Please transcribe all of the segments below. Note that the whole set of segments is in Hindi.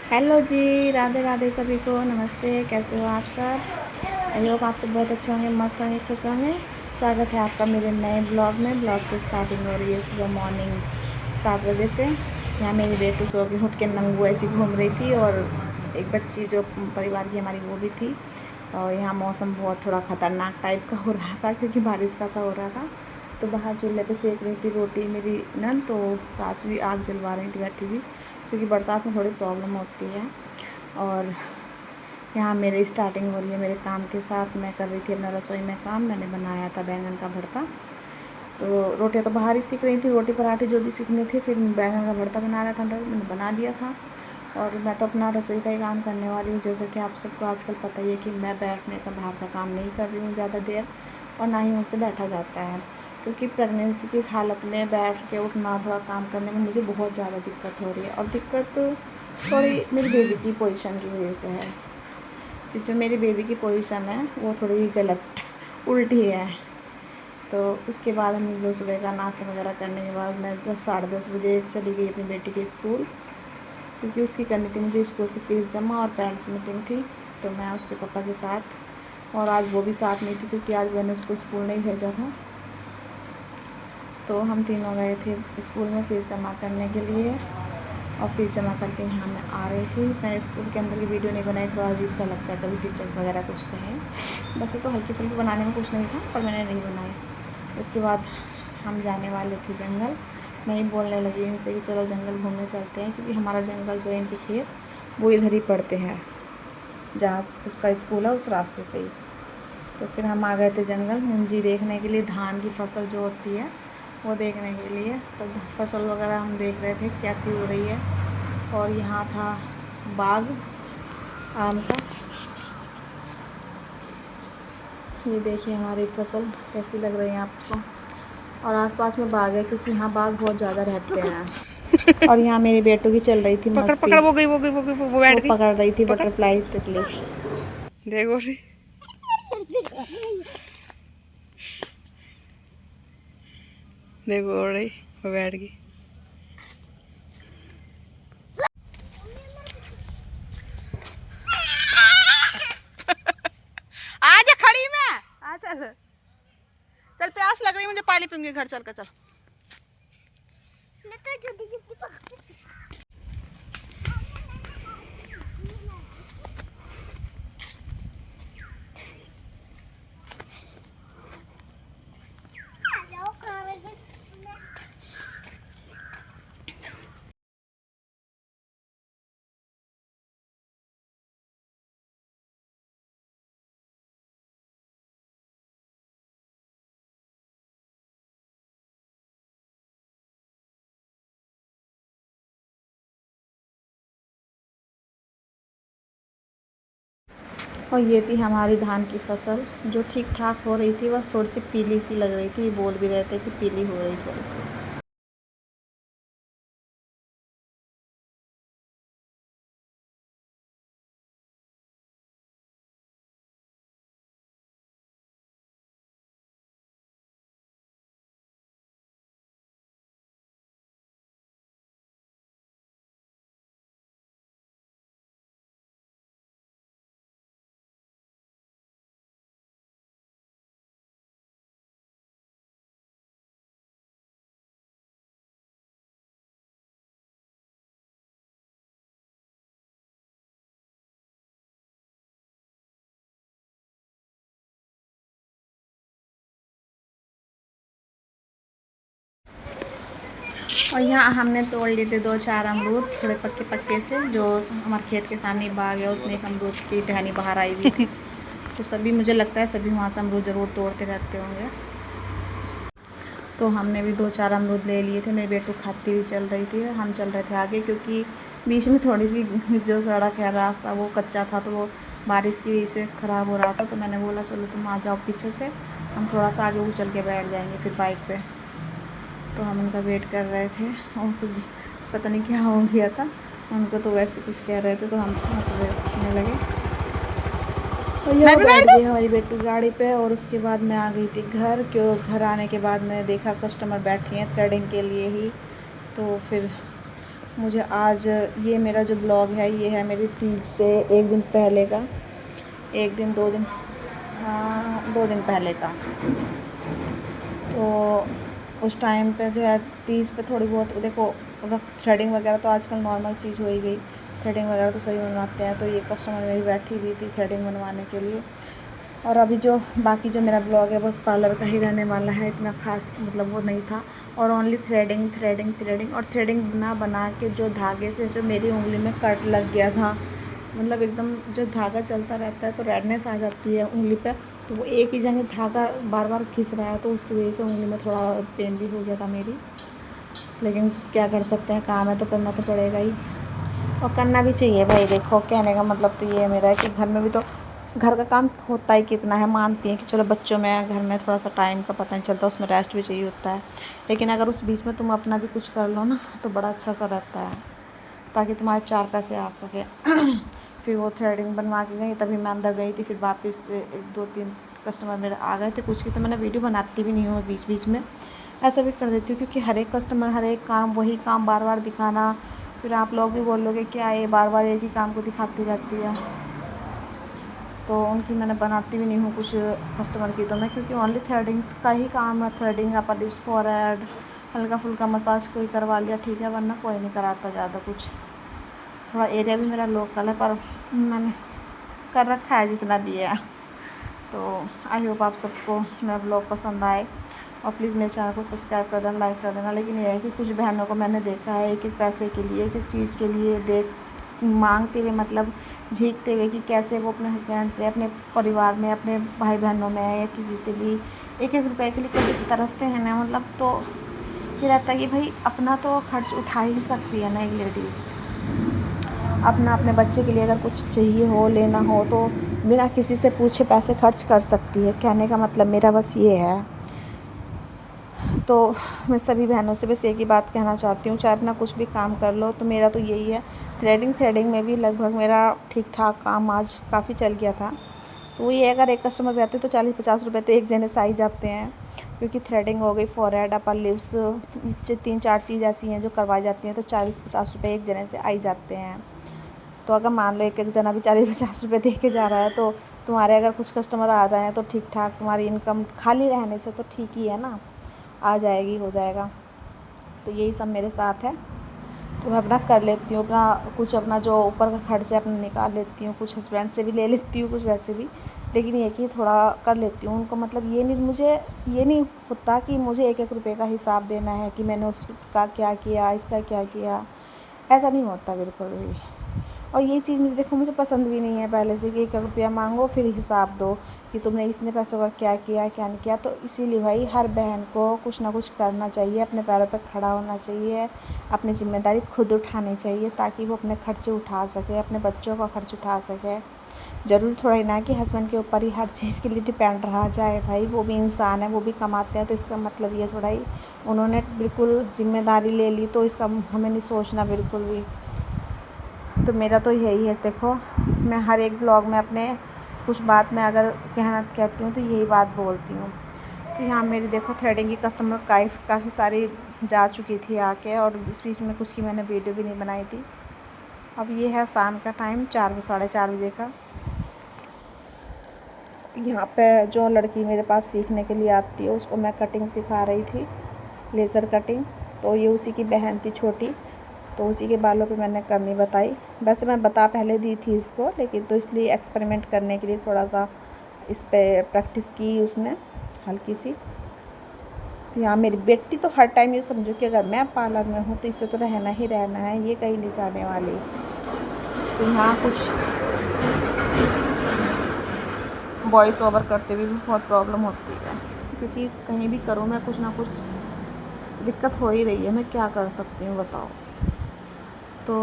हेलो जी, राधे राधे सभी को, नमस्ते। कैसे हो आप सब? आई होप आप सब बहुत अच्छे होंगे, मस्त होंगे, खुश होंगे। स्वागत है आपका मेरे नए ब्लॉग में। ब्लॉग की स्टार्टिंग हो रही है सुबह मॉर्निंग 7 बजे से। यहाँ मेरी बेटू सो के उठ के नंगू ऐसी घूम रही थी, और एक बच्ची जो परिवार की हमारी वो भी थी। और यहाँ मौसम बहुत थोड़ा ख़तरनाक टाइप का हो रहा था, क्योंकि बारिश का सा हो रहा था। तो बाहर चूल्हे पे सेक रही थी रोटी मेरी नन, तो सास भी आग जलवा रही थी बैठी हुई, क्योंकि बरसात में थोड़ी प्रॉब्लम होती है। और यहाँ मेरी स्टार्टिंग हो रही है मेरे काम के साथ। मैं कर रही थी अपना रसोई में काम। मैंने बनाया था बैंगन का भरता। तो रोटियाँ तो बाहर ही सीख रही थी, रोटी पराठे जो भी सीखने थे। फिर बैंगन का भरता बना रहा था, मैंने बना दिया था। और मैं तो अपना रसोई का ही काम करने वाली हूँ। जैसे कि आप सबको आजकल पता ही है कि मैं बैठने का बाहर का काम नहीं कर रही हूँ ज़्यादा देर, और ना ही मुझसे बैठा जाता है, क्योंकि प्रेगनेंसी की इस हालत में बैठ के उठना थोड़ा काम करने में मुझे बहुत ज़्यादा दिक्कत हो रही है। और दिक्कत थोड़ी मेरी बेबी की पोजीशन की वजह से है, क्योंकि जो मेरी बेबी की पोजीशन है वो थोड़ी गलत उल्टी है। तो उसके बाद हम जो सुबह का नाश्ता वगैरह करने के बाद मैं 10 साढ़े 10 बजे चली गई अपनी बेटी के स्कूल, क्योंकि उसकी करनी थी मुझे स्कूल की फ़ीस जमा, और पेरेंट्स मीटिंग थी। तो मैं उसके पापा के साथ, और आज वो भी साथ नहीं थी क्योंकि आज मैंने उसको स्कूल नहीं भेजा था। तो हम तीनों गए थे स्कूल में फ़ीस जमा करने के लिए, और फीस जमा करके यहाँ मैं आ रही थी। मैंने स्कूल के अंदर की वीडियो नहीं बनाई, थोड़ा अजीब सा लगता है कभी टीचर्स वगैरह कुछ कहें। वैसे तो हल्की फुल्की बनाने में कुछ नहीं था, पर मैंने नहीं बनाई। उसके बाद हम जाने वाले थे जंगल। मैं ही बोलने लगी इनसे कि चलो जंगल घूमने चलते हैं, क्योंकि हमारा जंगल जो है इनके खेत वो इधर ही पड़ते हैं, जहाँ उसका स्कूल है उस रास्ते से ही। तो फिर हम आ गए थे जंगल मुंजी देखने के लिए, धान की फसल जो होती है वो देखने के लिए। तो फसल वगैरह हम देख रहे थे कैसी हो रही है। और यहाँ था बाग आम का। ये देखिए हमारी फसल कैसी लग रही है आपको। और आसपास में बाग है, क्योंकि यहाँ बाग बहुत ज़्यादा रहते हैं। और यहाँ मेरी बेटू की चल रही थी पकड़ मस्ती। पकड़, वो वो बैठ गई। पकड़ रही थी पकड़, बटरफ्लाई तितली। देखो रे, देखो उड़ रही, वो बैठ गई। आजा खड़ी मैं, आ चल चल, प्यास लग रही, मुझे पानी पीऊंगी, घर चल कर चल। मैं तो जल्दी जल्दी पकड़। और ये थी हमारी धान की फसल, जो ठीक ठाक हो रही थी, बस थोड़ी सी पीली सी लग रही थी। बोल भी रहे थे कि पीली हो रही थोड़ी सी। और यहाँ हमने तोड़ लिए थे 2-4 अमरूद, थोड़े पक्के पक्के से। जो हमारे खेत के सामने बाग है उसमें एक अमरूद की टहनी बाहर आई हुई थी। तो सभी, मुझे लगता है सभी वहाँ से अमरूद ज़रूर तोड़ते रहते होंगे। तो हमने भी 2-4 अमरूद ले लिए थे। मेरी बेटू खाती हुई चल रही थी, हम चल रहे थे आगे, क्योंकि बीच में थोड़ी सी जो सड़क है, रास्ता वो कच्चा था, तो वो बारिश की वजह से ख़राब हो रहा था। तो मैंने बोला चलो तुम आ जाओ पीछे से, हम थोड़ा सा आगे वो चल के बैठ जाएंगे फिर बाइक पे। तो हम उनका वेट कर रहे थे। उनको पता नहीं क्या हो गया था, उनको तो वैसे कुछ कह रहे थे, तो हम हंसने लगे। तो मैं यहाँ भी बैठ बैठ दूँ। गई हमारी बेटू गाड़ी पे। और उसके बाद मैं आ गई थी घर। क्यों, घर आने के बाद मैंने देखा कस्टमर बैठे हैं थ्रेडिंग के लिए ही। तो फिर मुझे आज ये मेरा जो ब्लॉग है ये है मेरी तीज से एक दिन पहले का, एक दिन 2 दिन, हाँ 2 दिन पहले का। तो उस टाइम पे जो है तीज पे थोड़ी बहुत देखो, थ्रेडिंग वगैरह तो आजकल नॉर्मल चीज़ हो ही गई, थ्रेडिंग वगैरह तो सही बनवाते हैं। तो ये कस्टमर मेरी बैठी हुई थी थ्रेडिंग बनवाने के लिए। और अभी जो बाकी जो मेरा ब्लॉग है बस पार्लर का ही रहने वाला है, इतना ख़ास मतलब वो नहीं था। और ओनली थ्रेडिंग थ्रेडिंग थ्रेडिंग और थ्रेडिंग बना के जो धागे से जो मेरी उंगली में कट लग गया था, मतलब एकदम जो धागा चलता रहता है तो रेडनेस आ जाती है उंगली पे। तो वो एक ही जगह धागा बार बार खिंच रहा है, तो उसकी वजह से उंगली में थोड़ा पेन भी हो गया था मेरी। लेकिन क्या कर सकते हैं, काम है तो करना तो पड़ेगा ही, और करना भी चाहिए भाई। देखो कहने का मतलब तो ये है मेरा कि घर में भी तो घर का काम होता ही कितना है। मानती हैं कि चलो बच्चों में घर में थोड़ा सा टाइम का पता नहीं चलता, उसमें रेस्ट भी चाहिए होता है। लेकिन अगर उस बीच में तुम अपना भी कुछ कर लो ना तो बड़ा अच्छा सा रहता है, ताकि तुम्हारे 4 पैसे आ सके। फिर वो थ्रेडिंग बनवा के गई, तभी मैं अंदर गई थी। फिर वापस 1-2-3 कस्टमर मेरे आ गए थे, कुछ की तो मैंने वीडियो बनाती भी नहीं हूँ बीच बीच में, ऐसा भी कर देती हूँ क्योंकि हर एक कस्टमर हर एक काम वही काम बार बार दिखाना, फिर आप लोग भी बोलोगे क्या ये बार बार एक ही काम को दिखाती रहती है। तो उनकी मैंने बनाती भी नहीं हूँ कुछ कस्टमर की तो मैं, क्योंकि ओनली थ्रेडिंग्स का ही काम है। थ्रेडिंग अपर लिप्स, फॉरहेड, हल्का फुल्का मसाज कोई करवा लिया ठीक है, वरना कोई नहीं कराता ज़्यादा कुछ। थोड़ा एरिया भी मेरा लोकल है, पर मैंने कर रखा है जितना भी है। तो आई होप आप सबको मेरा ब्लॉग पसंद आए, और प्लीज़ मेरे चैनल को सब्सक्राइब कर देना, लाइक कर देना। लेकिन ये है कि कुछ बहनों को मैंने देखा है एक एक पैसे के लिए, एक एक चीज़ के लिए मांगते हुए, मतलब झीकते हुए कि कैसे वो अपने हस्बैंड से, अपने परिवार में, अपने भाई बहनों में या किसी से भी एक एक रुपए के लिए कैसे तरसते हैं ना। मतलब तो ये रहता है कि भाई अपना तो खर्च उठा ही सकती है ना एक लेडीज़, अपना अपने बच्चे के लिए अगर कुछ चाहिए हो, लेना हो, तो बिना किसी से पूछे पैसे खर्च कर सकती है। कहने का मतलब मेरा बस ये है। तो मैं सभी बहनों से बस एक ही बात कहना चाहती हूँ, चाहे अपना कुछ भी काम कर लो, तो मेरा तो यही है। थ्रेडिंग में भी लगभग मेरा ठीक ठाक काम आज काफ़ी चल गया था। तो वही है, अगर एक कस्टमर भी आते हैं तो 40-50 रुपये तो एक जने से आ ही जाते हैं, क्योंकि थ्रेडिंग हो गई, फॉरहेड, अपर लिप्स, 3-4 चीज़ ऐसी हैं जो करवाई जाती हैं, तो 40-50 रुपये एक जने से आ ही जाते हैं। तो अगर मान लो एक एक जना भी 40-50 रुपये दे के जा रहा है, तो तुम्हारे अगर कुछ कस्टमर आ रहे हैं तो ठीक ठाक तुम्हारी इनकम खाली रहने से तो ठीक ही है ना, आ जाएगी, हो जाएगा। तो यही सब मेरे साथ है। तो मैं अपना कर लेती हूँ, अपना कुछ अपना जो ऊपर का खर्च है अपना निकाल लेती हूँ, कुछ हस्बैंड से भी ले लेती हूँ, कुछ वैसे भी। लेकिन ये कि थोड़ा कर लेती हूँ उनको, मतलब ये नहीं होता कि मुझे एक एक रुपये का हिसाब देना है कि मैंने उसका क्या किया, इसका क्या किया, ऐसा नहीं होता बिल्कुल भी। और ये चीज़ मुझे देखो मुझे पसंद भी नहीं है पहले से, कि 1 रुपया मांगो फिर हिसाब दो कि तुमने इतने पैसों का क्या किया क्या नहीं किया। तो इसीलिए भाई हर बहन को कुछ ना कुछ करना चाहिए, अपने पैरों पर खड़ा होना चाहिए, अपनी ज़िम्मेदारी खुद उठानी चाहिए, ताकि वो अपने खर्चे उठा सके, अपने बच्चों का खर्च उठा सके। ज़रूरी थोड़ा ही ना कि हस्बैंड के ऊपर ही हर चीज़ के लिए डिपेंड रहा जाए। भाई वो भी इंसान है, वो भी कमाते हैं, तो इसका मतलब ये थोड़ा ही उन्होंने बिल्कुल ज़िम्मेदारी ले ली तो इसका हमें नहीं सोचना बिल्कुल भी। तो मेरा तो यही है। देखो मैं हर एक ब्लॉग में अपने कुछ बात मैं अगर कहना कहती हूँ तो यही बात बोलती हूँ। तो यहाँ मेरी देखो थ्रेडिंग की कस्टमर काफ़ी सारी जा चुकी थी आके, और इस बीच में कुछ की मैंने वीडियो भी नहीं बनाई थी। अब ये है शाम का टाइम, 4-4:30 बजे का। यहाँ पे जो लड़की मेरे पास सीखने के लिए आती है उसको मैं कटिंग सिखा रही थी, लेज़र कटिंग। तो ये उसी की बहन थी छोटी, तो उसी के बालों पे मैंने करनी बताई। वैसे मैं बता पहले दी थी इसको, लेकिन तो इसलिए एक्सपेरिमेंट करने के लिए थोड़ा सा इस पर प्रैक्टिस की उसने हल्की सी। तो यहाँ मेरी बेटी तो हर टाइम ये समझो कि अगर मैं पार्लर में हूँ तो इससे तो रहना ही रहना है, ये कहीं नहीं जाने वाली। तो यहाँ कुछ वॉइस ओवर करते हुए भी बहुत प्रॉब्लम होती है, क्योंकि कहीं भी करूँ मैं कुछ ना कुछ दिक्कत हो ही रही है, मैं क्या कर सकती हूँ बताओ। तो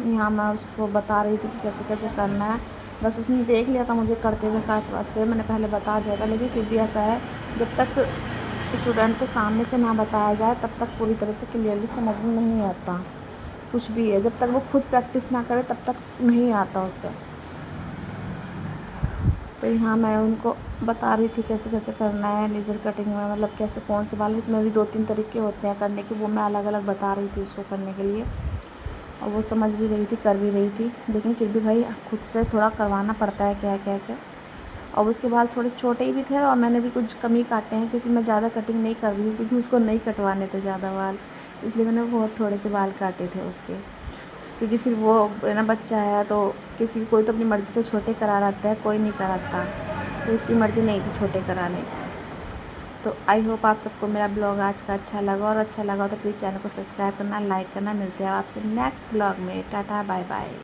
यहाँ मैं उसको बता रही थी कि कैसे कैसे करना है। बस उसने देख लिया था मुझे करते हुए काटवाते हुए, मैंने पहले बता दिया था। लेकिन फिर भी ऐसा है, जब तक स्टूडेंट को सामने से ना बताया जाए तब तक पूरी तरह से क्लियरली समझ में नहीं आता कुछ भी है। जब तक वो खुद प्रैक्टिस ना करे तब तक नहीं आता उस पर। तो यहाँ मैं उनको बता रही थी कैसे कैसे करना है लेज़र कटिंग में, मतलब कैसे कौन से बाल, इसमें भी 2-3 तरीके होते हैं करने के, वो मैं अलग अलग बता रही थी उसको करने के लिए। और वो समझ भी रही थी, कर भी रही थी, लेकिन फिर भी भाई खुद से थोड़ा करवाना पड़ता है क्या कह के। और उसके बाल थोड़े छोटे ही भी थे और मैंने भी कुछ कम ही काटे हैं, क्योंकि मैं ज़्यादा कटिंग नहीं कर रही हूँ, क्योंकि उसको नहीं कटवाने थे ज़्यादा बाल, इसलिए मैंने बहुत थोड़े से बाल काटे थे उसके। क्योंकि फिर वो है ना, बच्चा है तो किसी कोई तो अपनी मर्ज़ी से छोटे करा रहता है, कोई नहीं कराता, तो इसकी मर्ज़ी नहीं थी छोटे कराने की। तो आई होप आप सबको मेरा ब्लॉग आज का अच्छा लगा, और अच्छा लगा तो प्लीज़ चैनल को सब्सक्राइब करना, लाइक करना। मिलते हैं आपसे नेक्स्ट ब्लॉग में। Tata bye bye.